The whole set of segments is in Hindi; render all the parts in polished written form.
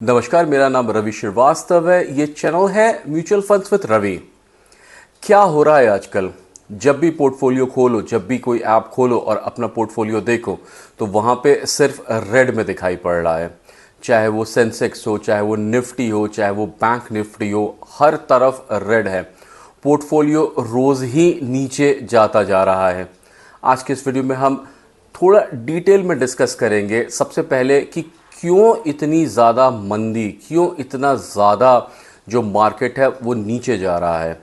नमस्कार, मेरा नाम रवि श्रीवास्तव है। ये चैनल है म्यूचुअल फंड्स विद रवि। क्या हो रहा है आजकल? जब भी पोर्टफोलियो खोलो, जब भी कोई ऐप खोलो और अपना पोर्टफोलियो देखो तो वहाँ पे सिर्फ रेड में दिखाई पड़ रहा है। चाहे वो सेंसेक्स हो, चाहे वो निफ्टी हो, चाहे वो बैंक निफ्टी हो, हर तरफ रेड है। पोर्टफोलियो रोज़ ही नीचे जाता जा रहा है। आज के इस वीडियो में हम थोड़ा डिटेल में डिस्कस करेंगे। सबसे पहले कि क्यों इतनी ज़्यादा मंदी, क्यों इतना ज़्यादा जो मार्केट है वो नीचे जा रहा है।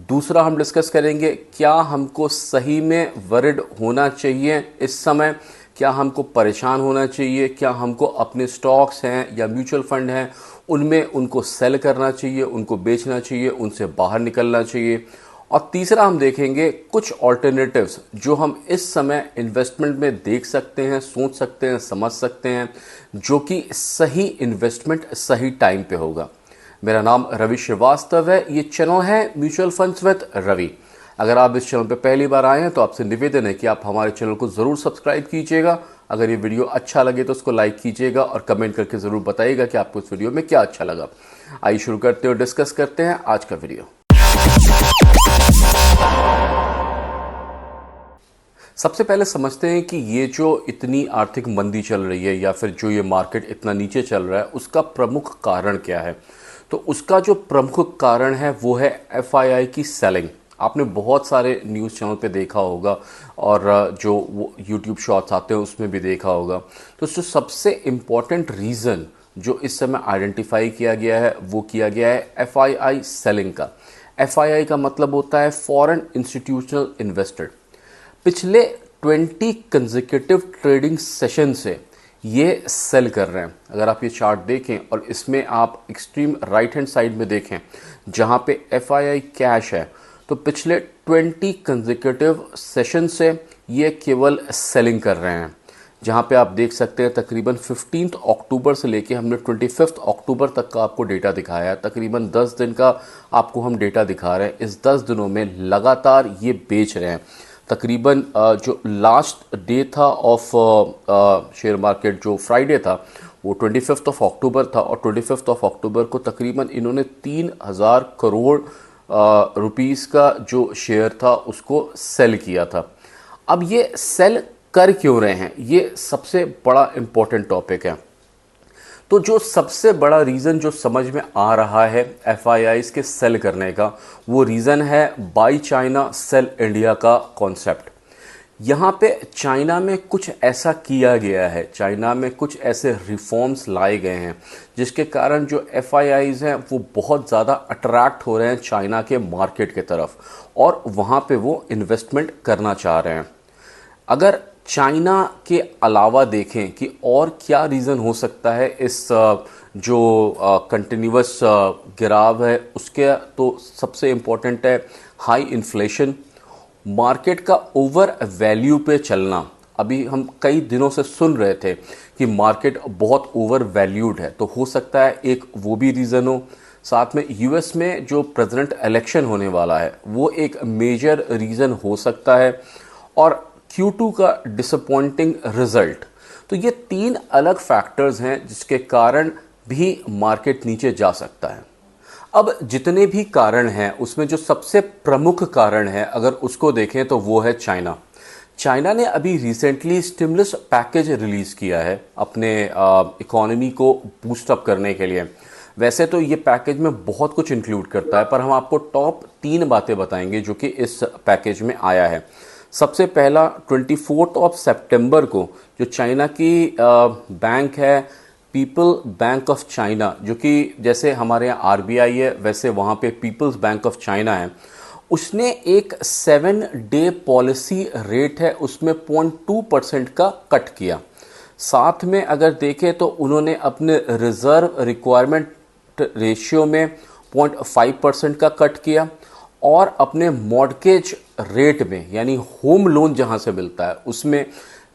दूसरा हम डिस्कस करेंगे क्या हमको सही में वरिड होना चाहिए इस समय, क्या हमको परेशान होना चाहिए, क्या हमको अपने स्टॉक्स हैं या म्यूचुअल फंड हैं उनमें उनको सेल करना चाहिए, उनको बेचना चाहिए, उनसे बाहर निकलना चाहिए। और तीसरा हम देखेंगे कुछ ऑल्टरनेटिव्स जो हम इस समय इन्वेस्टमेंट में देख सकते हैं, सोच सकते हैं, समझ सकते हैं, जो कि सही इन्वेस्टमेंट सही टाइम पे होगा। मेरा नाम रवि श्रीवास्तव है। ये चैनल है म्यूचुअल फंड्स विद रवि। अगर आप इस चैनल पे पहली बार आए हैं तो आपसे निवेदन है कि आप हमारे चैनल को ज़रूर सब्सक्राइब कीजिएगा। अगर ये वीडियो अच्छा लगे तो उसको लाइक कीजिएगा और कमेंट करके ज़रूर बताइएगा कि आपको इस वीडियो में क्या अच्छा लगा। आइए शुरू करते हैं और डिस्कस करते हैं आज का वीडियो। सबसे पहले समझते हैं कि ये जो इतनी आर्थिक मंदी चल रही है या फिर जो ये मार्केट इतना नीचे चल रहा है उसका प्रमुख कारण क्या है। तो उसका जो प्रमुख कारण है वो है एफआईआई की सेलिंग। आपने बहुत सारे न्यूज़ चैनल पे देखा होगा और जो वो यूट्यूब शॉर्ट्स आते हैं उसमें भी देखा होगा। तो जो सबसे इम्पॉर्टेंट रीज़न जो इस समय आइडेंटिफाई किया गया है वो किया गया है एफआईआई सेलिंग का। एफआईआई का मतलब होता है फॉरेन इंस्टीट्यूशनल इन्वेस्टर। पिछले 20 कंसेक्यूटिव ट्रेडिंग सेशन से ये सेल कर रहे हैं। अगर आप ये चार्ट देखें और इसमें आप एक्सट्रीम राइट हैंड साइड में देखें जहां पे एफआईआई कैश है, तो पिछले 20 कंसेक्यूटिव सेशन से ये केवल सेलिंग कर रहे हैं। जहां पे आप देख सकते हैं तकरीबन 15 अक्टूबर से लेके हमने 25 अक्टूबर तक का आपको डेटा दिखाया है। तकरीबन 10 दिन का आपको हम डेटा दिखा रहे हैं। इस 10 दिनों में लगातार ये बेच रहे हैं। तकरीबन जो लास्ट डे था ऑफ शेयर मार्केट जो फ्राइडे था वो 25 अक्टूबर था और 25 अक्टूबर को तकरीबन इन्होंने 3000 करोड़ रुपीस का जो शेयर था उसको सेल किया था। अब ये सेल कर क्यों रहे हैं, ये सबसे बड़ा इम्पोर्टेंट टॉपिक है। तो जो सबसे बड़ा रीज़न जो समझ में आ रहा है एफआईआईज़ के सेल करने का, वो रीज़न है बाई चाइना सेल इंडिया का कॉन्सेप्ट। यहाँ पे चाइना में कुछ ऐसा किया गया है, चाइना में कुछ ऐसे रिफॉर्म्स लाए गए हैं जिसके कारण जो एफआईआईज़ हैं वो बहुत ज़्यादा अट्रैक्ट हो रहे हैं चाइना के मार्केट के तरफ और वहाँ पे वो इन्वेस्टमेंट करना चाह रहे हैं। अगर चाइना के अलावा देखें कि और क्या रीज़न हो सकता है इस जो कंटिन्यूअस गिराव है उसके, तो सबसे इम्पोर्टेंट है हाई इन्फ्लेशन, मार्केट का ओवर वैल्यू पे चलना। अभी हम कई दिनों से सुन रहे थे कि मार्केट बहुत ओवर वैल्यूड है, तो हो सकता है एक वो भी रीज़न हो। साथ में यूएस में जो प्रेसिडेंट इलेक्शन होने वाला है वो एक मेजर रीज़न हो सकता है, और Q2 का डिसअपॉइंटिंग रिजल्ट। तो ये 3 अलग फैक्टर्स हैं जिसके कारण भी मार्केट नीचे जा सकता है। अब जितने भी कारण हैं उसमें जो सबसे प्रमुख कारण है अगर उसको देखें तो वो है चाइना। चाइना ने अभी रिसेंटली स्टिमुलस पैकेज रिलीज़ किया है अपने इकोनॉमी को बूस्ट अप करने के लिए। वैसे तो ये पैकेज में बहुत कुछ इंक्लूड करता है, पर हम आपको टॉप 3 बातें बताएंगे जो कि इस पैकेज में आया है। सबसे पहला 24 सितंबर को जो चाइना की बैंक है पीपल बैंक ऑफ चाइना, जो कि जैसे हमारे यहाँ आरबीआई है वैसे वहाँ पे पीपल्स बैंक ऑफ चाइना है, उसने एक 7 डे पॉलिसी रेट है उसमें 0.2% का कट किया। साथ में अगर देखें तो उन्होंने अपने रिजर्व रिक्वायरमेंट रेशियो में 0.5% का कट किया और अपने मॉर्गेज रेट में यानी होम लोन जहां से मिलता है उसमें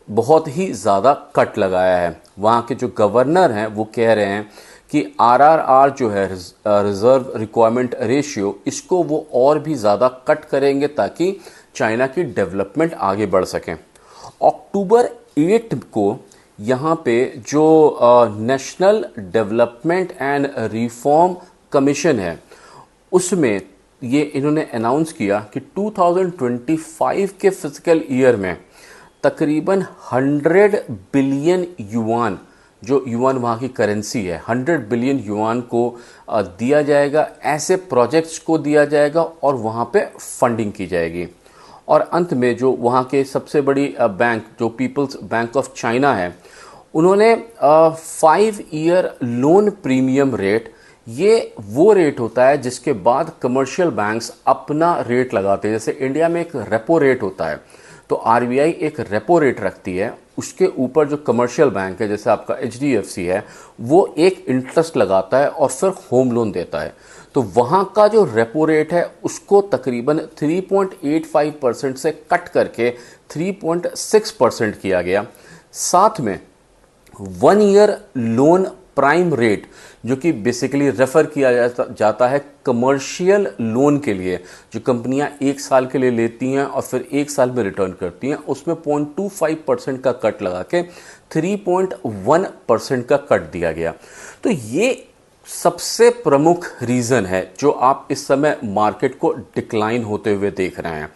बहुत ही ज़्यादा कट लगाया है। वहाँ के जो गवर्नर हैं वो कह रहे हैं कि आरआरआर जो है रिजर्व रिक्वायरमेंट रेशियो, इसको वो और भी ज़्यादा कट करेंगे ताकि चाइना की डेवलपमेंट आगे बढ़ सके। अक्टूबर 8 को यहाँ पे जो national development and reform commission है उसमें ये इन्होंने अनाउंस किया कि 2025 के फिजिकल ईयर में तकरीबन 100 बिलियन युआन, जो युआन वहाँ की करेंसी है, 100 बिलियन युआन को दिया जाएगा, ऐसे प्रोजेक्ट्स को दिया जाएगा और वहाँ पे फंडिंग की जाएगी। और अंत में जो वहाँ के सबसे बड़ी बैंक जो पीपल्स बैंक ऑफ चाइना है, उन्होंने 5 ईयर लोन प्रीमियम रेट, ये वो रेट होता है जिसके बाद कमर्शियल बैंक्स अपना रेट लगाते हैं। जैसे इंडिया में एक रेपो रेट होता है, तो आरबीआई एक रेपो रेट रखती है, उसके ऊपर जो कमर्शियल बैंक है जैसे आपका एचडीएफसी है वो एक इंटरेस्ट लगाता है और फिर होम लोन देता है। तो वहाँ का जो रेपो रेट है उसको तकरीबन 3.85% से कट करके 3.6% किया गया। साथ में 1 ईयर लोन प्राइम रेट, जो कि बेसिकली रेफर किया जाता है कमर्शियल लोन के लिए, जो कंपनियां 1 साल के लिए लेती हैं और फिर 1 साल में रिटर्न करती हैं, उसमें 0.25% का कट लगा के 3.1% का कट दिया गया। तो ये सबसे प्रमुख रीज़न है जो आप इस समय मार्केट को डिक्लाइन होते हुए देख रहे हैं।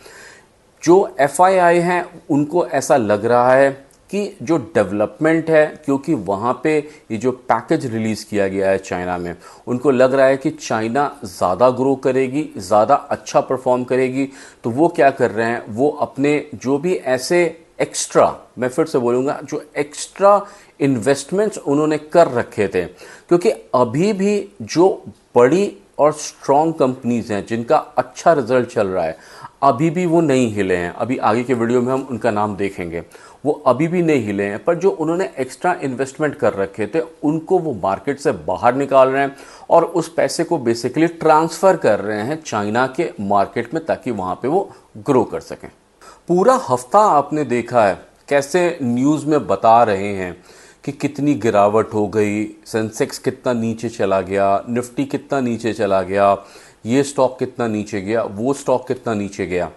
जो एफआईआई हैं उनको ऐसा लग रहा है कि जो डेवलपमेंट है, क्योंकि वहाँ पे ये जो पैकेज रिलीज़ किया गया है चाइना में, उनको लग रहा है कि चाइना ज़्यादा ग्रो करेगी, ज़्यादा अच्छा परफॉर्म करेगी, तो वो क्या कर रहे हैं, वो अपने जो भी ऐसे एक्स्ट्रा, मैं फिर से बोलूँगा, जो एक्स्ट्रा इन्वेस्टमेंट्स उन्होंने कर रखे थे, क्योंकि अभी भी जो बड़ी और स्ट्रॉन्ग कंपनीज़ हैं जिनका अच्छा रिजल्ट चल रहा है, अभी भी वो नहीं हिले हैं। अभी आगे के वीडियो में हम उनका नाम देखेंगे, वो अभी भी नहीं हिले हैं। पर जो उन्होंने एक्स्ट्रा इन्वेस्टमेंट कर रखे थे उनको वो मार्केट से बाहर निकाल रहे हैं और उस पैसे को बेसिकली ट्रांसफ़र कर रहे हैं चाइना के मार्केट में, ताकि वहाँ पे वो ग्रो कर सकें। पूरा हफ्ता आपने देखा है कैसे न्यूज़ में बता रहे हैं कि कितनी गिरावट हो गई, सेंसेक्स कितना नीचे चला गया, निफ्टी कितना नीचे चला गया, ये स्टॉक कितना नीचे गया, वो स्टॉक कितना नीचे गया।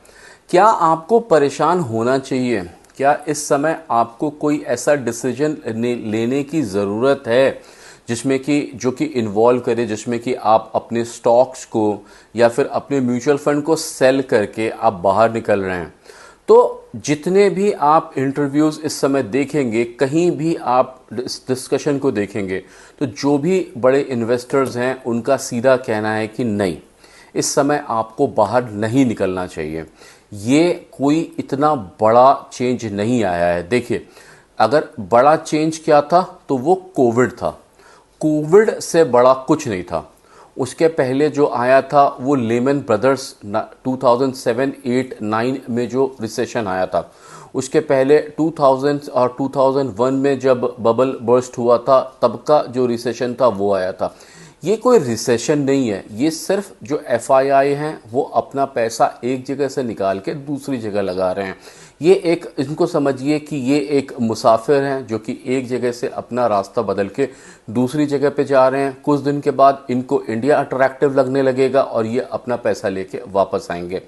क्या आपको परेशान होना चाहिए? क्या इस समय आपको कोई ऐसा डिसीजन लेने की ज़रूरत है जिसमें कि जो कि इन्वॉल्व करे, जिसमें कि आप अपने स्टॉक्स को या फिर अपने म्यूचुअल फंड को सेल करके आप बाहर निकल रहे हैं? तो जितने भी आप इंटरव्यूज़ इस समय देखेंगे, कहीं भी आप इस डिस्कशन को देखेंगे, तो जो भी बड़े इन्वेस्टर्स हैं उनका सीधा कहना है कि नहीं, इस समय आपको बाहर नहीं निकलना चाहिए। ये कोई इतना बड़ा चेंज नहीं आया है। देखिए, अगर बड़ा चेंज क्या था तो वो कोविड था। कोविड से बड़ा कुछ नहीं था। उसके पहले जो आया था वो लेमन ब्रदर्स 2007-8-9 में जो रिसेशन आया था। उसके पहले 2000 और 2001 में जब बबल बर्स्ट हुआ था तब का जो रिसेशन था वो आया था। ये कोई रिसेशन नहीं है, ये सिर्फ जो एफआईआई हैं वो अपना पैसा एक जगह से निकाल के दूसरी जगह लगा रहे हैं। ये एक, इनको समझिए कि ये एक मुसाफिर हैं जो कि एक जगह से अपना रास्ता बदल के दूसरी जगह पे जा रहे हैं। कुछ दिन के बाद इनको इंडिया अट्रैक्टिव लगने लगेगा और ये अपना पैसा लेके वापस आएंगे।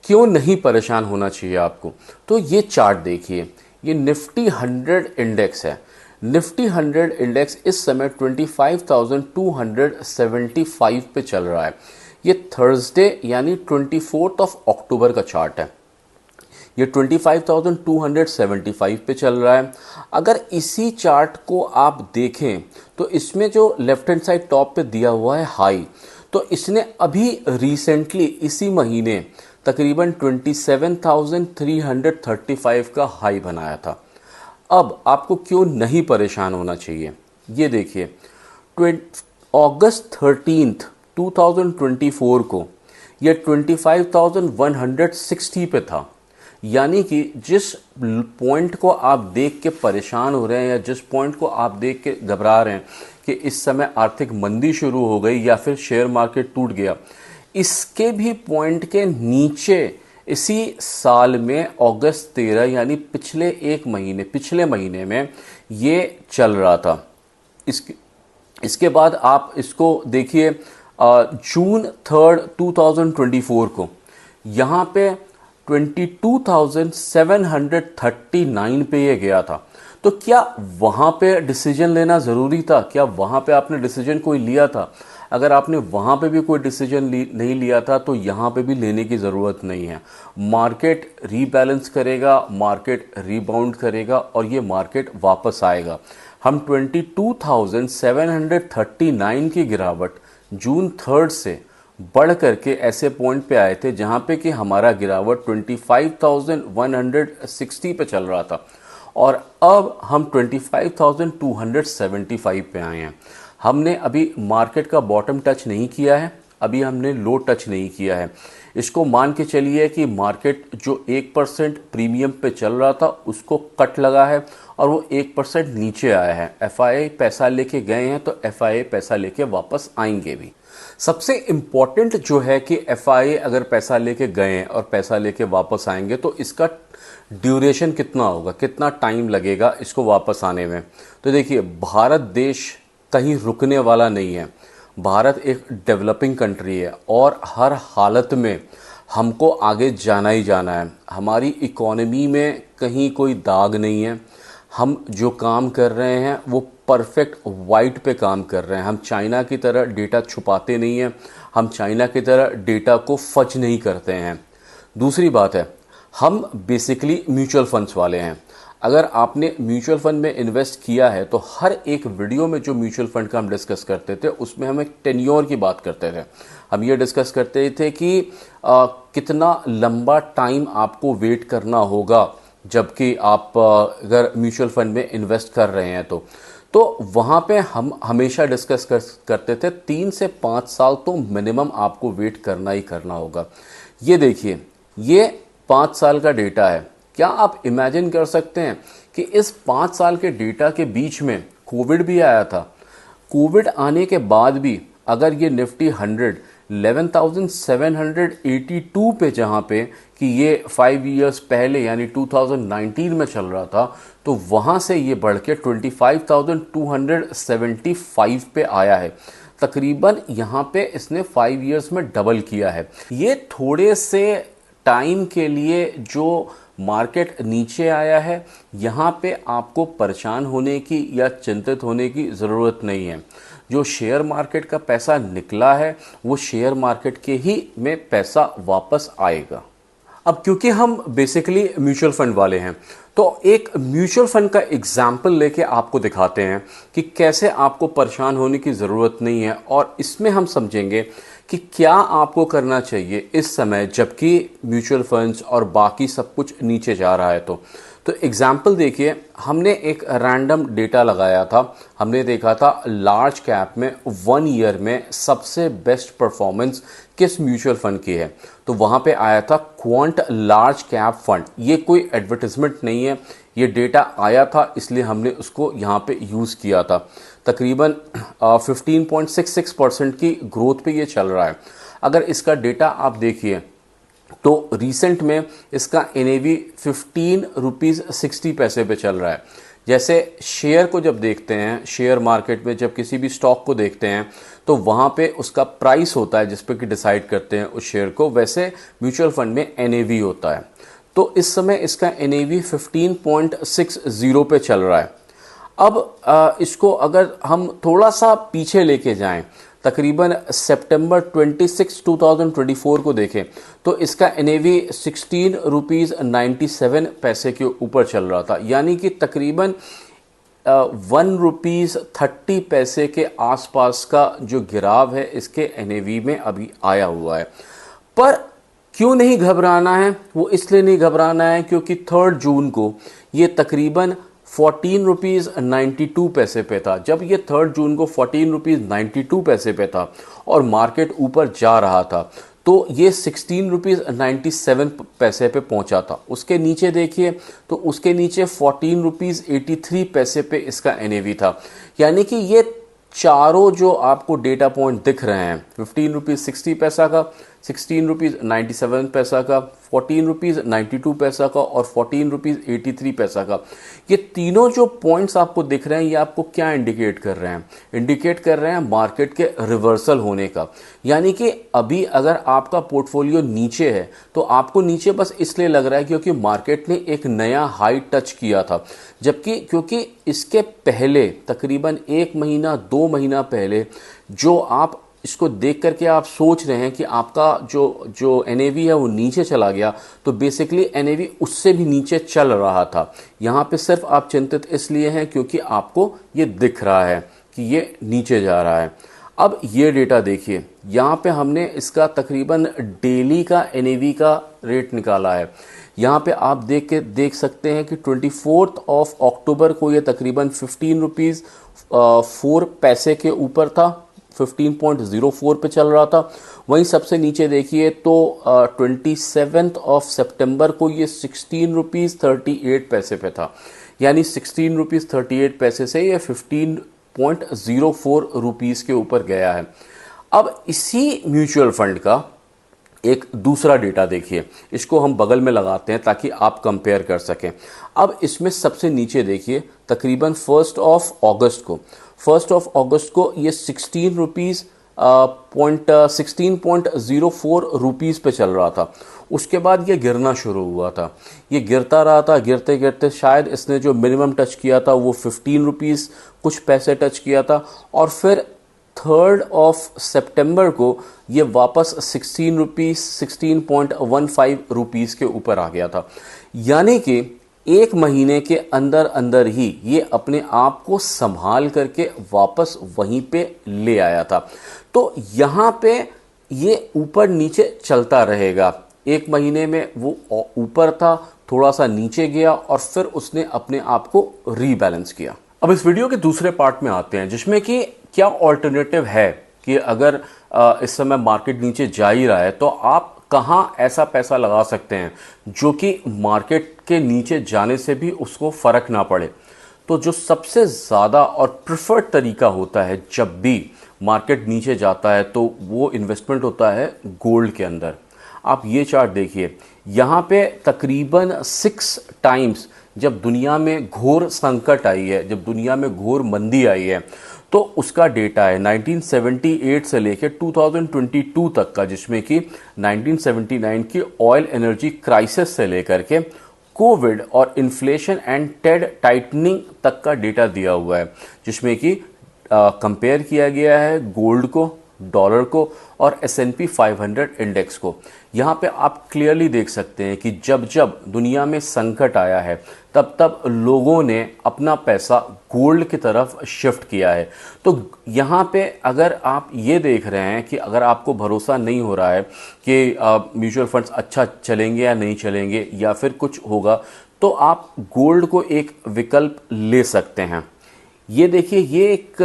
क्यों नहीं परेशान होना चाहिए आपको? तो ये चार्ट देखिए, ये निफ्टी 100 इंडेक्स है। निफ्टी 100 इंडेक्स इस समय 25,275 पे चल रहा है। ये थर्सडे यानी 24 अक्टूबर का चार्ट है। ये 25,275 पे चल रहा है। अगर इसी चार्ट को आप देखें तो इसमें जो लेफ्ट हैंड साइड टॉप पे दिया हुआ है हाई, तो इसने अभी रिसेंटली इसी महीने तकरीबन 27,335 का हाई बनाया था। अब आपको क्यों नहीं परेशान होना चाहिए? ये देखिए, अगस्त 13, 2024 को यह 25,160 पे था। यानी कि जिस पॉइंट को आप देख के परेशान हो रहे हैं या जिस पॉइंट को आप देख के घबरा रहे हैं कि इस समय आर्थिक मंदी शुरू हो गई या फिर शेयर मार्केट टूट गया, इसके भी पॉइंट के नीचे इसी साल में अगस्त 13 यानी पिछले महीने में ये चल रहा था। इसके बाद आप इसको देखिए, जून 3, 2024 को यहाँ पे 22,739 पे ये गया था। तो क्या वहाँ पे डिसीजन लेना ज़रूरी था? क्या वहाँ पे आपने डिसीजन कोई लिया था? अगर आपने वहाँ पे भी कोई डिसीजन नहीं लिया था तो यहाँ पे भी लेने की ज़रूरत नहीं है। मार्केट रीबैलेंस करेगा, मार्केट रीबाउंड करेगा और ये मार्केट वापस आएगा। हम 22,739 की गिरावट जून 3 से बढ़ करके ऐसे पॉइंट पे आए थे जहाँ पे कि हमारा गिरावट 25,160 पे चल रहा था और अब हम 25,275 पे आए हैं। हमने अभी मार्केट का बॉटम टच नहीं किया है, अभी हमने लो टच नहीं किया है। इसको मान के चलिए कि मार्केट जो 1% प्रीमियम पे चल रहा था उसको कट लगा है और वो 1% नीचे आया है। एफआईआई पैसा लेके गए हैं तो एफआईआई पैसा लेके वापस आएंगे भी। सबसे इम्पॉर्टेंट जो है कि एफआईआई अगर पैसा लेके गए हैं और पैसा लेके वापस आएंगे तो इसका ड्यूरेशन कितना होगा, कितना टाइम लगेगा इसको वापस आने में। तो देखिए, भारत देश कहीं रुकने वाला नहीं है। भारत एक डेवलपिंग कंट्री है और हर हालत में हमको आगे जाना ही जाना है। हमारी इकोनॉमी में कहीं कोई दाग नहीं है। हम जो काम कर रहे हैं वो परफेक्ट वाइट पे काम कर रहे हैं। हम चाइना की तरह डेटा छुपाते नहीं हैं, हम चाइना की तरह डेटा को फज नहीं करते हैं। दूसरी बात है, हम बेसिकली म्यूचुअल फंड्स वाले हैं। अगर आपने म्यूचुअल फंड में इन्वेस्ट किया है तो हर एक वीडियो में जो म्यूचुअल फंड का हम डिस्कस करते थे उसमें हम एक टेन्योर की बात करते थे। हम ये डिस्कस करते थे कि कितना लंबा टाइम आपको वेट करना होगा जबकि आप अगर म्यूचुअल फंड में इन्वेस्ट कर रहे हैं तो वहाँ पे हम हमेशा डिस्कस करते थे 3 से 5 साल तो मिनिमम आपको वेट करना ही करना होगा। ये देखिए, ये 5 साल का डेटा है। क्या आप इमेजिन कर सकते हैं कि इस 5 साल के डेटा के बीच में कोविड भी आया था। कोविड आने के बाद भी अगर ये निफ्टी 100 11,782 पे, जहाँ पे कि ये 5 इयर्स पहले यानी 2019 में चल रहा था, तो वहाँ से ये बढ़ के 25,275 पे आया है। तकरीबन यहाँ पे इसने 5 इयर्स में डबल किया है। ये थोड़े से टाइम के लिए जो मार्केट नीचे आया है, यहाँ पे आपको परेशान होने की या चिंतित होने की ज़रूरत नहीं है। जो शेयर मार्केट का पैसा निकला है वो शेयर मार्केट के ही में पैसा वापस आएगा। अब क्योंकि हम बेसिकली म्यूचुअल फंड वाले हैं तो एक म्यूचुअल फंड का एग्जाम्पल लेके आपको दिखाते हैं कि कैसे आपको परेशान होने की ज़रूरत नहीं है और इसमें हम समझेंगे कि क्या आपको करना चाहिए इस समय जबकि म्यूचुअल फंड्स और बाकी सब कुछ नीचे जा रहा है। तो एग्जाम्पल देखिए, हमने एक रैंडम डेटा लगाया था। हमने देखा था लार्ज कैप में 1 ईयर में सबसे बेस्ट परफॉर्मेंस किस म्यूचुअल फंड की है। तो वहाँ पे आया था क्वांट लार्ज कैप फंड। ये कोई एडवर्टिजमेंट नहीं है, ये डेटा आया था इसलिए हमने उसको यहाँ पे यूज़ किया था। तकरीबन 15.66% की ग्रोथ पे ये चल रहा है। अगर इसका डेटा आप देखिए तो रिसेंट में इसका NAV 15 रुपीज़ 60 पैसे पे चल रहा है। जैसे शेयर को जब देखते हैं, शेयर मार्केट में जब किसी भी स्टॉक को देखते हैं तो वहाँ पे उसका प्राइस होता है जिस पे कि डिसाइड करते हैं उस शेयर को, वैसे म्यूचुअल फंड में NAV होता है। तो इस समय इसका NAV 15.60 पे चल रहा है। अब इसको अगर हम थोड़ा सा पीछे लेके जाएं, तकरीबन सितंबर 26, 2024 को देखें तो इसका NAV 16 रुपीज़ 97 पैसे के ऊपर चल रहा था, यानी कि तकरीबन 1 रुपीज़ 30 पैसे के आसपास का जो गिराव है इसके NAV में अभी आया हुआ है। पर क्यों नहीं घबराना है? वो इसलिए नहीं घबराना है क्योंकि 3 जून को ये तकरीबन 14 रुपीज़ 92 पैसे पे था। जब ये 3 जून को 14 रुपीज़ 92 पैसे पे था और मार्केट ऊपर जा रहा था तो ये 16 रुपीज़ 97 पैसे पे पहुंचा था। उसके नीचे देखिए तो उसके नीचे 14 रुपीज़ 83 पैसे पे इसका NAV था। यानी कि ये चारों जो आपको डेटा पॉइंट दिख रहे हैं, 15 रुपीज़ 60 पैसा का, ₹16.97 का, ₹14.92 का और ₹14.83 का। ये तीनों जो पॉइंट्स आपको दिख रहे हैं ये आपको क्या इंडिकेट कर रहे हैं? इंडिकेट कर रहे हैं मार्केट के रिवर्सल होने का। यानी कि अभी अगर आपका पोर्टफोलियो नीचे है तो आपको नीचे बस इसलिए लग रहा है क्योंकि मार्केट ने एक नया हाई टच किया था, जबकि क्योंकि इसके पहले तकरीबन 1 महीना 2 महीना पहले जो आप इसको देख करके आप सोच रहे हैं कि आपका जो एनएवी है वो नीचे चला गया, तो बेसिकली एनएवी उससे भी नीचे चल रहा था। यहाँ पे सिर्फ आप चिंतित इसलिए हैं क्योंकि आपको ये दिख रहा है कि ये नीचे जा रहा है। अब ये डेटा देखिए, यहाँ पे हमने इसका तकरीबन डेली का एनएवी का रेट निकाला है। यहाँ पे आप देख सकते हैं कि 24 अक्टूबर को ये तकरीबन 15 रुपीज़ 4 पैसे के ऊपर था, 15.04 पे चल रहा था। वहीं सबसे नीचे देखिए तो 27 सितंबर को ये 16 रुपीज़ 38 पैसे पे था, यानी 16 रुपीज़ 38 पैसे से ये 15.04 रुपीज़ के ऊपर गया है। अब इसी म्यूचुअल फंड का एक दूसरा डेटा देखिए, इसको हम बगल में लगाते हैं ताकि आप कंपेयर कर सकें। अब इसमें सबसे नीचे देखिए तकरीबन 1 अगस्त को ये 16.04 रुपीज़ पे चल रहा था। उसके बाद ये गिरना शुरू हुआ था, ये गिरता रहा था, गिरते गिरते शायद इसने जो मिनिमम टच किया था वो 15 रुपीज़ कुछ पैसे टच किया था, और फिर 3 सितंबर को ये वापस 16.15 रुपीज़ के ऊपर आ गया था। यानी कि 1 महीने के अंदर अंदर ही ये अपने आप को संभाल करके वापस वहीं पे ले आया था। तो यहाँ पे ये ऊपर नीचे चलता रहेगा। 1 महीने में वो ऊपर था, थोड़ा सा नीचे गया और फिर उसने अपने आप को रीबैलेंस किया। अब इस वीडियो के दूसरे पार्ट में आते हैं, जिसमें कि क्या ऑल्टरनेटिव है कि अगर इस समय मार्केट नीचे जा ही रहा है तो आप कहाँ ऐसा पैसा लगा सकते हैं जो कि मार्केट के नीचे जाने से भी उसको फ़र्क ना पड़े। तो जो सबसे ज़्यादा और प्रिफर्ड तरीका होता है जब भी मार्केट नीचे जाता है तो वो इन्वेस्टमेंट होता है गोल्ड के अंदर। आप ये चार्ट देखिए, यहाँ पे तकरीबन 6 टाइम्स जब दुनिया में घोर संकट आई है, जब दुनिया में घोर मंदी आई है, तो उसका डेटा है 1978 से लेकर 2022 तक का, जिसमें कि 1979 की ऑयल एनर्जी क्राइसिस से लेकर के कोविड और इन्फ्लेशन एंड टेड टाइटनिंग तक का डेटा दिया हुआ है, जिसमें कि कंपेयर किया गया है गोल्ड को, डॉलर को और S&P 500 इंडेक्स को। यहाँ पे आप क्लियरली देख सकते हैं कि जब जब दुनिया में संकट आया है तब तब लोगों ने अपना पैसा गोल्ड की तरफ शिफ्ट किया है। तो यहाँ पे अगर आप ये देख रहे हैं कि अगर आपको भरोसा नहीं हो रहा है कि म्यूचुअल फंड्स अच्छा चलेंगे या नहीं चलेंगे या फिर कुछ होगा, तो आप गोल्ड को एक विकल्प ले सकते हैं। ये देखिए, ये एक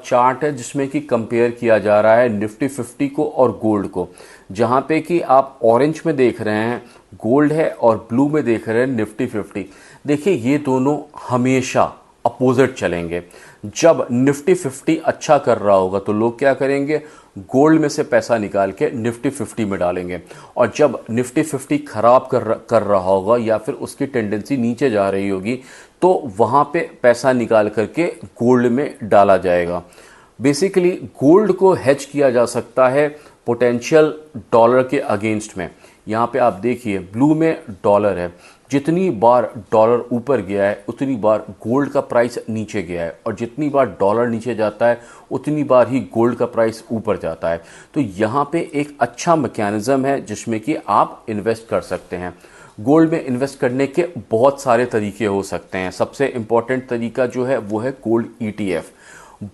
चार्ट है जिसमें कि कंपेयर किया जा रहा है निफ्टी 50 को और गोल्ड को, जहाँ पे कि आप ऑरेंज में देख रहे हैं गोल्ड है और ब्लू में देख रहे हैं निफ्टी 50। देखिए, ये दोनों हमेशा अपोजिट चलेंगे। जब निफ्टी 50 अच्छा कर रहा होगा तो लोग क्या करेंगे, गोल्ड में से पैसा निकाल के निफ्टी 50 में डालेंगे, और जब निफ्टी 50 खराब कर रहा होगा या फिर उसकी टेंडेंसी नीचे जा रही होगी तो वहाँ पे पैसा निकाल करके गोल्ड में डाला जाएगा। बेसिकली गोल्ड को हेज किया जा सकता है पोटेंशियल डॉलर के अगेंस्ट में। यहाँ पे आप देखिए ब्लू में डॉलर है, जितनी बार डॉलर ऊपर गया है उतनी बार गोल्ड का प्राइस नीचे गया है, और जितनी बार डॉलर नीचे जाता है उतनी बार ही गोल्ड का प्राइस ऊपर जाता है। तो यहाँ पे एक अच्छा मैकेनिज्म है जिसमें कि आप इन्वेस्ट कर सकते हैं। गोल्ड में इन्वेस्ट करने के बहुत सारे तरीके हो सकते हैं। सबसे इम्पॉर्टेंट तरीका जो है वो है गोल्ड ETF।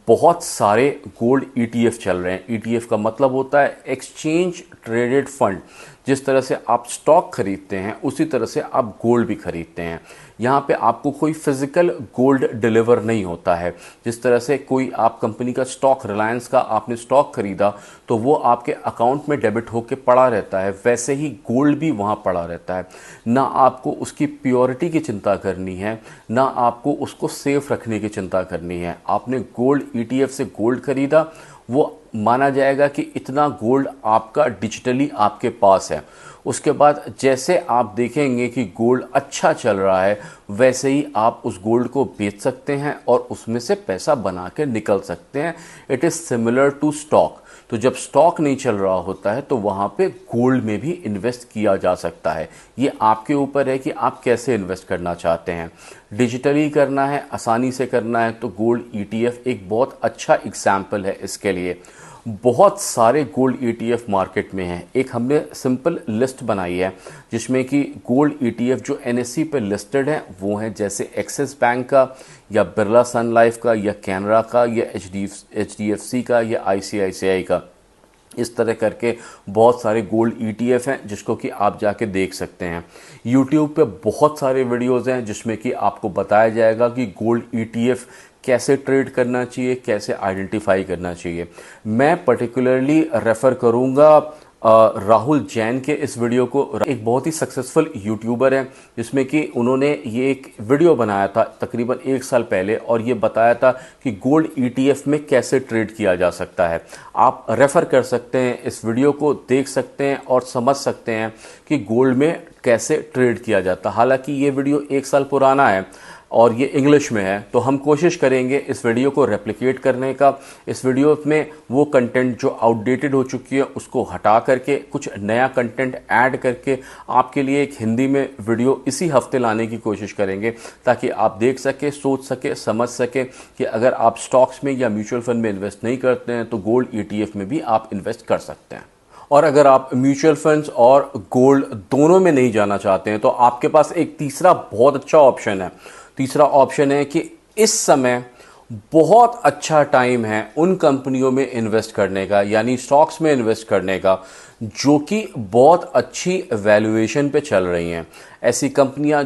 बहुत सारे गोल्ड ETF चल रहे हैं। ETF का मतलब होता है एक्सचेंज ट्रेडेड फंड। जिस तरह से आप स्टॉक खरीदते हैं उसी तरह से आप गोल्ड भी खरीदते हैं। यहाँ पे आपको कोई फिजिकल गोल्ड डिलीवर नहीं होता है। जिस तरह से कोई आप कंपनी का स्टॉक, रिलायंस का आपने स्टॉक खरीदा तो वो आपके अकाउंट में डेबिट होके पड़ा रहता है, वैसे ही गोल्ड भी वहाँ पड़ा रहता है। ना आपको उसकी प्योरिटी की चिंता करनी है, ना आपको उसको सेफ रखने की चिंता करनी है। आपने गोल्ड ETF से गोल्ड खरीदा, वो माना जाएगा कि इतना गोल्ड आपका डिजिटली आपके पास है। उसके बाद जैसे आप देखेंगे कि गोल्ड अच्छा चल रहा है, वैसे ही आप उस गोल्ड को बेच सकते हैं और उसमें से पैसा बना के निकल सकते हैं। It is similar to stock. तो जब स्टॉक नहीं चल रहा होता है तो वहाँ पे गोल्ड में भी इन्वेस्ट किया जा सकता है। ये आपके ऊपर है कि आप कैसे इन्वेस्ट करना चाहते हैं। डिजिटली करना है, आसानी से करना है, तो गोल्ड ईटीएफ एक बहुत अच्छा एग्जाम्पल है इसके लिए। बहुत सारे गोल्ड ईटीएफ मार्केट में हैं। एक हमने सिंपल लिस्ट बनाई है जिसमें कि गोल्ड ईटीएफ जो एनएससी पे लिस्टेड हैं वो हैं, जैसे एक्सिस बैंक का या बिरला सन लाइफ का या कैनरा का या एचडीएफसी का या आईसीआईसीआई का। इस तरह करके बहुत सारे गोल्ड ईटीएफ हैं जिसको कि आप जाके देख सकते हैं। यूट्यूब पे बहुत सारे वीडियोस हैं जिसमें कि आपको बताया जाएगा कि गोल्ड ईटीएफ कैसे ट्रेड करना चाहिए, कैसे आइडेंटिफाई करना चाहिए। मैं पर्टिकुलरली रेफ़र करूंगा राहुल जैन के इस वीडियो को। एक बहुत ही सक्सेसफुल यूट्यूबर है जिसमें कि उन्होंने ये एक वीडियो बनाया था तकरीबन 1 साल पहले और ये बताया था कि गोल्ड ईटीएफ में कैसे ट्रेड किया जा सकता है। आप रेफ़र कर सकते हैं, इस वीडियो को देख सकते हैं और समझ सकते हैं कि गोल्ड में कैसे ट्रेड किया जाता है। हालांकि ये वीडियो 1 साल पुराना है और ये इंग्लिश में है, तो हम कोशिश करेंगे इस वीडियो को रेप्लिकेट करने का। इस वीडियो में वो कंटेंट जो आउटडेटेड हो चुकी है उसको हटा करके कुछ नया कंटेंट ऐड करके आपके लिए एक हिंदी में वीडियो इसी हफ्ते लाने की कोशिश करेंगे, ताकि आप देख सके, सोच सके, समझ सके कि अगर आप स्टॉक्स में या म्यूचुअल फंड में इन्वेस्ट नहीं करते हैं तो गोल्ड ईटीएफ में भी आप इन्वेस्ट कर सकते हैं। और अगर आप म्यूचुअल फंड्स और गोल्ड दोनों में नहीं जाना चाहते हैं तो आपके पास एक तीसरा बहुत अच्छा ऑप्शन है। तीसरा ऑप्शन है कि इस समय बहुत अच्छा टाइम है उन कंपनियों में इन्वेस्ट करने का, यानी स्टॉक्स में इन्वेस्ट करने का जो कि बहुत अच्छी वैल्यूएशन पे चल रही हैं। ऐसी कंपनियां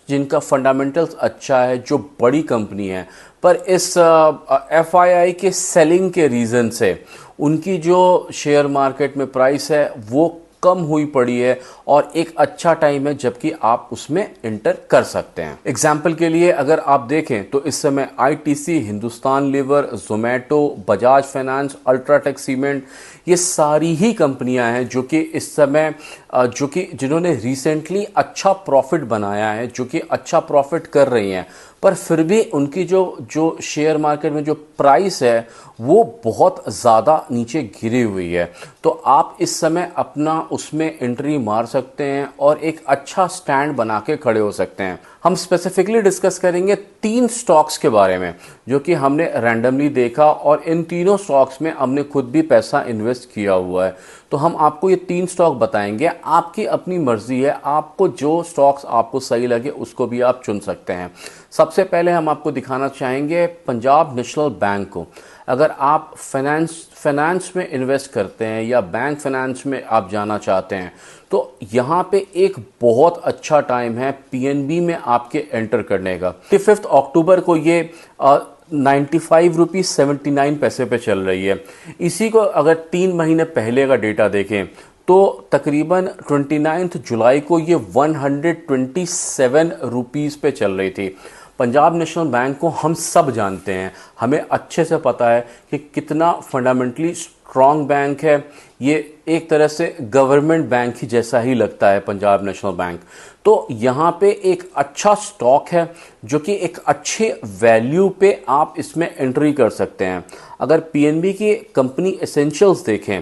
जिनका फंडामेंटल्स अच्छा है, जो बड़ी कंपनी है, पर इस एफआईआई के सेलिंग के रीज़न से उनकी जो शेयर मार्केट में प्राइस है वो कम हुई पड़ी है और एक अच्छा टाइम है जबकि आप उसमें इंटर कर सकते हैं। एग्जाम्पल के लिए अगर आप देखें तो इस समय ITC, Hindustan Lever, Zomato, Bajaj Finance, UltraTech Cement, ये सारी ही कंपनियां हैं जो कि इस समय जिन्होंने रिसेंटली अच्छा प्रॉफिट बनाया है, जो कि अच्छा प्रॉफिट कर रही हैं, पर फिर भी उनकी जो शेयर मार्केट में जो प्राइस है वो बहुत ज़्यादा नीचे गिरी हुई है। तो आप इस समय अपना उसमें एंट्री मार सकते हैं और एक अच्छा स्टैंड बना के खड़े हो सकते हैं। हम स्पेसिफिकली डिस्कस करेंगे 3 स्टॉक्स के बारे में जो कि हमने रैंडमली देखा और इन तीनों स्टॉक्स में हमने खुद भी पैसा इन्वेस्ट किया हुआ है। तो हम आपको ये 3 स्टॉक बताएंगे, आपकी अपनी मर्जी है, आपको जो स्टॉक्स आपको सही लगे उसको भी आप चुन सकते हैं। सबसे पहले हम आपको दिखाना चाहेंगे पंजाब नेशनल बैंक को। अगर आप फाइनेंस में इन्वेस्ट करते हैं या बैंक फाइनेंस में आप जाना चाहते हैं तो यहाँ पे एक बहुत अच्छा टाइम है पीएनबी में आपके एंटर करने का। 5 अक्टूबर को ये 95 रुपीज़ 79 पैसे पे चल रही है। इसी को अगर 3 महीने पहले का डेटा देखें तो तकरीबन 29 जुलाई को ये 127 रुपीज़ पे चल रही थी। पंजाब नेशनल बैंक को हम सब जानते हैं, हमें अच्छे से पता है कि कितना फंडामेंटली स्ट्रॉन्ग बैंक है। ये एक तरह से गवर्नमेंट बैंक ही जैसा ही लगता है पंजाब नेशनल बैंक। तो यहाँ पे एक अच्छा स्टॉक है जो कि एक अच्छे वैल्यू पे आप इसमें एंट्री कर सकते हैं। अगर पीएनबी की कंपनी एसेंशियल्स देखें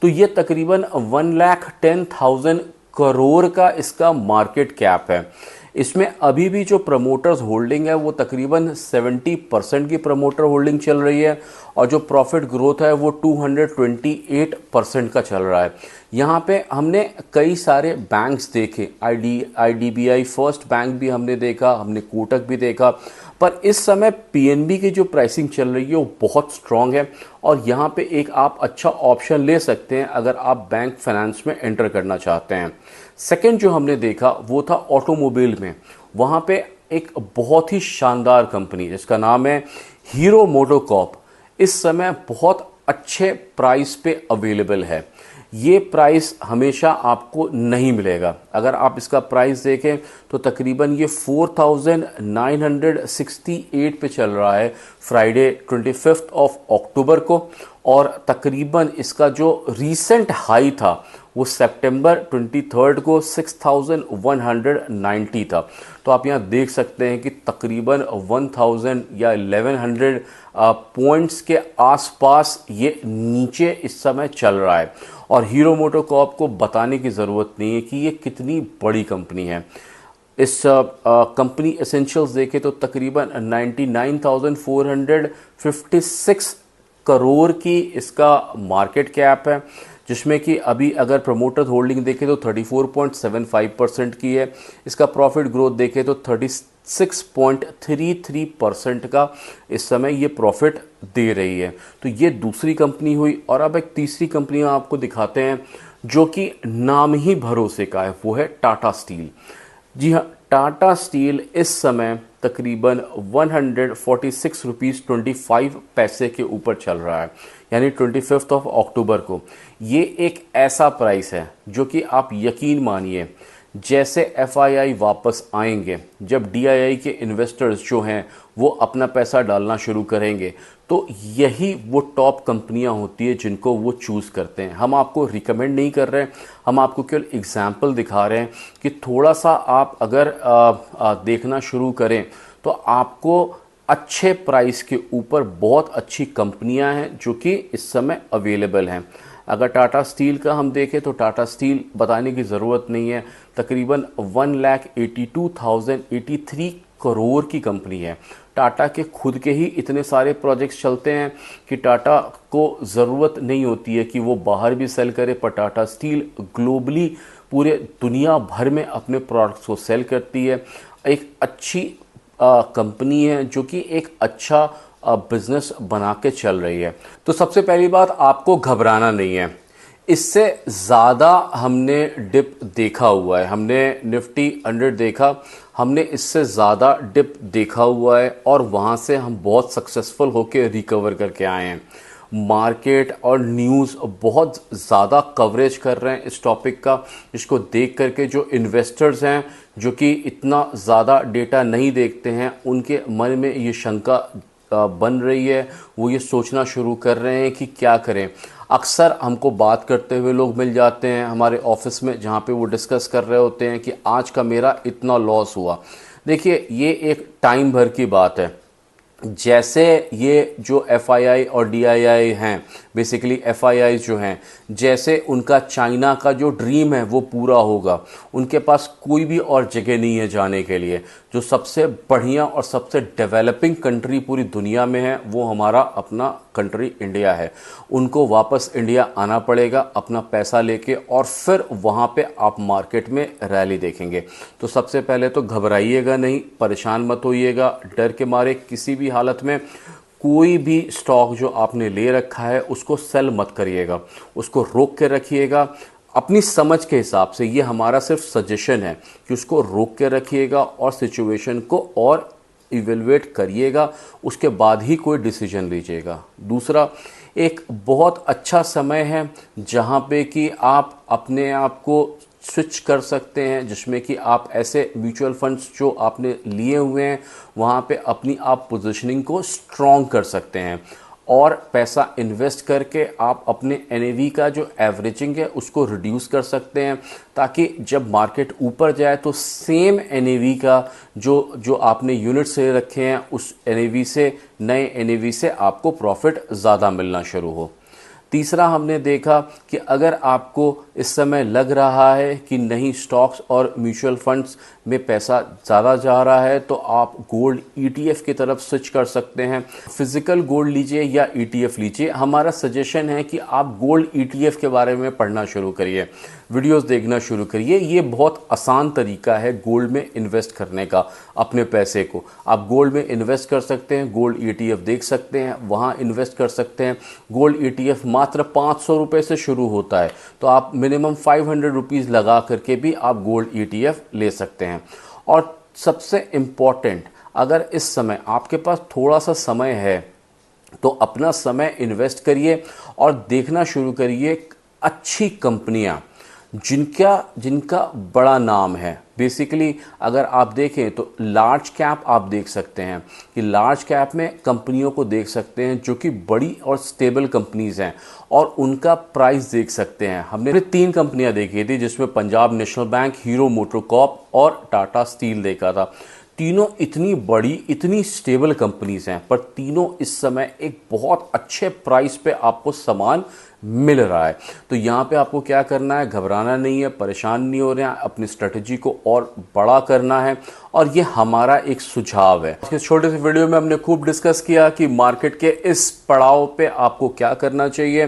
तो ये तकरीबन 1,10,000 करोड़ का इसका मार्केट कैप है। इसमें अभी भी जो प्रमोटर्स होल्डिंग है वो तकरीबन 70% की प्रमोटर होल्डिंग चल रही है और जो प्रॉफिट ग्रोथ है वो 228% का चल रहा है। यहाँ पे हमने कई सारे बैंक्स देखे, आईडीबीआई फर्स्ट बैंक भी हमने देखा, हमने कोटक भी देखा, पर इस समय पीएनबी की जो प्राइसिंग चल रही है वो बहुत स्ट्रांग है और यहाँ पे एक आप अच्छा ऑप्शन ले सकते हैं अगर आप बैंक फाइनेंस में एंटर करना चाहते हैं। सेकंड जो हमने देखा वो था ऑटोमोबाइल में। वहाँ पे एक बहुत ही शानदार कंपनी जिसका नाम है हीरो मोटोकॉर्प, इस समय बहुत अच्छे प्राइस पे अवेलेबल है। ये प्राइस हमेशा आपको नहीं मिलेगा। अगर आप इसका प्राइस देखें तो तकरीबन ये 4968 पे चल रहा है फ्राइडे 25 अक्टूबर को, और तकरीबन इसका जो रीसेंट हाई था वो सितंबर 23 को 6190 था। तो आप यहाँ देख सकते हैं कि तकरीबन 1000 या 1100 पॉइंट्स के आसपास ये नीचे इस समय चल रहा है। और हीरो मोटोकॉर्प को बताने की ज़रूरत नहीं है कि ये कितनी बड़ी कंपनी है। इस कंपनी एसेंशियल्स देखें तो तकरीबन 99,456 करोड़ की इसका मार्केट कैप है, जिसमें कि अभी अगर प्रमोटर होल्डिंग देखें तो 34.75% की है। इसका प्रॉफिट ग्रोथ देखें तो 36.33% का इस समय ये प्रॉफिट दे रही है। तो ये दूसरी कंपनी हुई। और अब एक तीसरी कंपनी आपको दिखाते हैं जो कि नाम ही भरोसे का है, वो है टाटा स्टील। जी हाँ, टाटा स्टील इस समय तकरीबन 146 रुपीज़ 25 पैसे के ऊपर चल रहा है, यानी 25 अक्टूबर को। ये एक ऐसा प्राइस है जो कि आप यकीन मानिए, जैसे एफआईआई वापस आएंगे, जब डीआईआई के इन्वेस्टर्स जो हैं वो अपना पैसा डालना शुरू करेंगे, तो यही वो टॉप कंपनियां होती है जिनको वो चूज़ करते हैं। हम आपको रिकमेंड नहीं कर रहे हैं, हम आपको केवल एग्जाम्पल दिखा रहे हैं कि थोड़ा सा आप अगर देखना शुरू करें तो आपको अच्छे प्राइस के ऊपर बहुत अच्छी कंपनियां हैं जो कि इस समय अवेलेबल हैं। अगर टाटा स्टील का हम देखें तो टाटा स्टील बताने की ज़रूरत नहीं है, तकरीबन 1,82,083 करोड़ की कंपनी है। टाटा के खुद के ही इतने सारे प्रोजेक्ट्स चलते हैं कि टाटा को ज़रूरत नहीं होती है कि वो बाहर भी सेल करे, पर टाटा स्टील ग्लोबली पूरे दुनिया भर में अपने प्रोडक्ट्स को सेल करती है। एक अच्छी कंपनी है जो कि एक अच्छा बिजनेस बना के चल रही है। तो सबसे पहली बात, आपको घबराना नहीं है। इससे ज़्यादा हमने डिप देखा हुआ है, हमने निफ्टी 100 देखा, हमने इससे ज़्यादा डिप देखा हुआ है और वहाँ से हम बहुत सक्सेसफुल होके रिकवर करके आए हैं। मार्केट और न्यूज़ बहुत ज़्यादा कवरेज कर रहे हैं इस टॉपिक का, जिसको देख करके जो इन्वेस्टर्स हैं जो कि इतना ज़्यादा डेटा नहीं देखते हैं, उनके मन में ये शंका बन रही है। वो ये सोचना शुरू कर रहे हैं कि क्या करें। अक्सर हमको बात करते हुए लोग मिल जाते हैं हमारे ऑफिस में, जहाँ पे वो डिस्कस कर रहे होते हैं कि आज का मेरा इतना लॉस हुआ। देखिए, ये एक टाइम भर की बात है। जैसे ये जो एफआईआई और डीआईआई हैं, बेसिकली एफआईआई जो हैं, जैसे उनका चाइना का जो ड्रीम है वो पूरा होगा, उनके पास कोई भी और जगह नहीं है जाने के लिए। जो सबसे बढ़िया और सबसे डेवलपिंग कंट्री पूरी दुनिया में है वो हमारा अपना कंट्री इंडिया है। उनको वापस इंडिया आना पड़ेगा अपना पैसा लेके, और फिर वहाँ पे आप मार्केट में रैली देखेंगे। तो सबसे पहले तो घबराइएगा नहीं, परेशान मत होइएगा, डर के मारे किसी भी हालत में कोई भी स्टॉक जो आपने ले रखा है उसको सेल मत करिएगा, उसको रोक के रखिएगा अपनी समझ के हिसाब से। ये हमारा सिर्फ सजेशन है कि उसको रोक के रखिएगा और सिचुएशन को और इवेलुएट करिएगा, उसके बाद ही कोई डिसीजन लीजिएगा। दूसरा, एक बहुत अच्छा समय है जहाँ पे कि आप अपने आप को स्विच कर सकते हैं, जिसमें कि आप ऐसे म्यूचुअल फंड्स जो आपने लिए हुए हैं वहाँ पे अपनी आप पोजीशनिंग को स्ट्रॉन्ग कर सकते हैं, और पैसा इन्वेस्ट करके आप अपने एनएवी का जो एवरेजिंग है उसको रिड्यूस कर सकते हैं, ताकि जब मार्केट ऊपर जाए तो सेम एनएवी का जो आपने यूनिट्स ले रखे हैं उस एनएवी से, नए एनएवी से आपको प्रॉफिट ज़्यादा मिलना शुरू हो। तीसरा, हमने देखा कि अगर आपको इस समय लग रहा है कि नहीं स्टॉक्स और म्यूचुअल फंड्स में पैसा ज़्यादा जा रहा है, तो आप गोल्ड ईटीएफ की तरफ स्विच कर सकते हैं। फिजिकल गोल्ड लीजिए या ईटीएफ लीजिए, हमारा सजेशन है कि आप गोल्ड ईटीएफ के बारे में पढ़ना शुरू करिए, वीडियोस देखना शुरू करिए। ये बहुत आसान तरीका है गोल्ड में इन्वेस्ट करने का। अपने पैसे को आप गोल्ड में इन्वेस्ट कर सकते हैं, गोल्ड ईटीएफ देख सकते हैं, वहाँ इन्वेस्ट कर सकते हैं। गोल्ड ईटीएफ मात्र 500 रुपये से शुरू होता है, तो आप मिनिमम 500 रुपीज़ लगा करके भी आप गोल्ड ईटीएफ ले सकते हैं। और सबसे इम्पॉर्टेंट, अगर इस समय आपके पास थोड़ा सा समय है तो अपना समय इन्वेस्ट करिए और देखना शुरू करिए अच्छी कंपनियां जिनका बड़ा नाम है, बेसिकली अगर आप देखें तो लार्ज कैप आप देख सकते हैं कि लार्ज कैप में कंपनियों को देख सकते हैं जो कि बड़ी और स्टेबल कंपनीज हैं और उनका प्राइस देख सकते हैं। हमने 3 कंपनियां देखी थी जिसमें Punjab national bank, hero MotoCorp और टाटा स्टील देखा था। तीनों इतनी बड़ी, इतनी स्टेबल कंपनीज हैं, पर तीनों इस समय एक बहुत अच्छे प्राइस पे आपको सामान मिल रहा है। तो यहाँ पे आपको क्या करना है, घबराना नहीं है, परेशान नहीं हो रहे हैं, अपनी स्ट्रेटजी को और बड़ा करना है और ये हमारा एक सुझाव है। इस छोटे से वीडियो में हमने खूब डिस्कस किया कि मार्केट के इस पड़ाव पे आपको क्या करना चाहिए,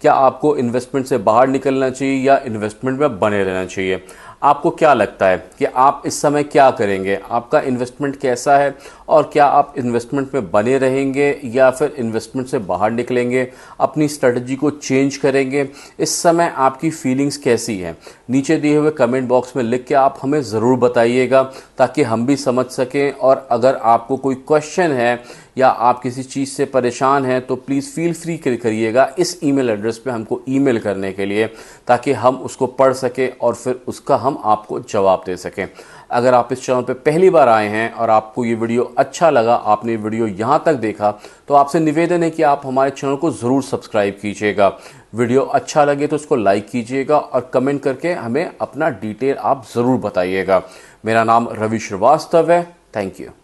क्या आपको इन्वेस्टमेंट से बाहर निकलना चाहिए या इन्वेस्टमेंट में बने रहना चाहिए। आपको क्या लगता है कि आप इस समय क्या करेंगे, आपका इन्वेस्टमेंट कैसा है और क्या आप इन्वेस्टमेंट में बने रहेंगे या फिर इन्वेस्टमेंट से बाहर निकलेंगे, अपनी स्ट्रेटजी को चेंज करेंगे। इस समय आपकी फीलिंग्स कैसी हैं, नीचे दिए हुए कमेंट बॉक्स में लिख के आप हमें ज़रूर बताइएगा ताकि हम भी समझ सकें। और अगर आपको कोई क्वेश्चन है या आप किसी चीज़ से परेशान हैं तो प्लीज़ फील फ्री करिएगा इस ईमेल एड्रेस पे हमको ईमेल करने के लिए, ताकि हम उसको पढ़ सकें और फिर उसका हम आपको जवाब दे सकें। अगर आप इस चैनल पे पहली बार आए हैं और आपको ये वीडियो अच्छा लगा, आपने वीडियो यहाँ तक देखा, तो आपसे निवेदन है कि आप हमारे चैनल को ज़रूर सब्सक्राइब कीजिएगा। वीडियो अच्छा लगे तो उसको लाइक कीजिएगा और कमेंट करके हमें अपना डिटेल आप ज़रूर बताइएगा। मेरा नाम रवि श्रीवास्तव है। Thank you.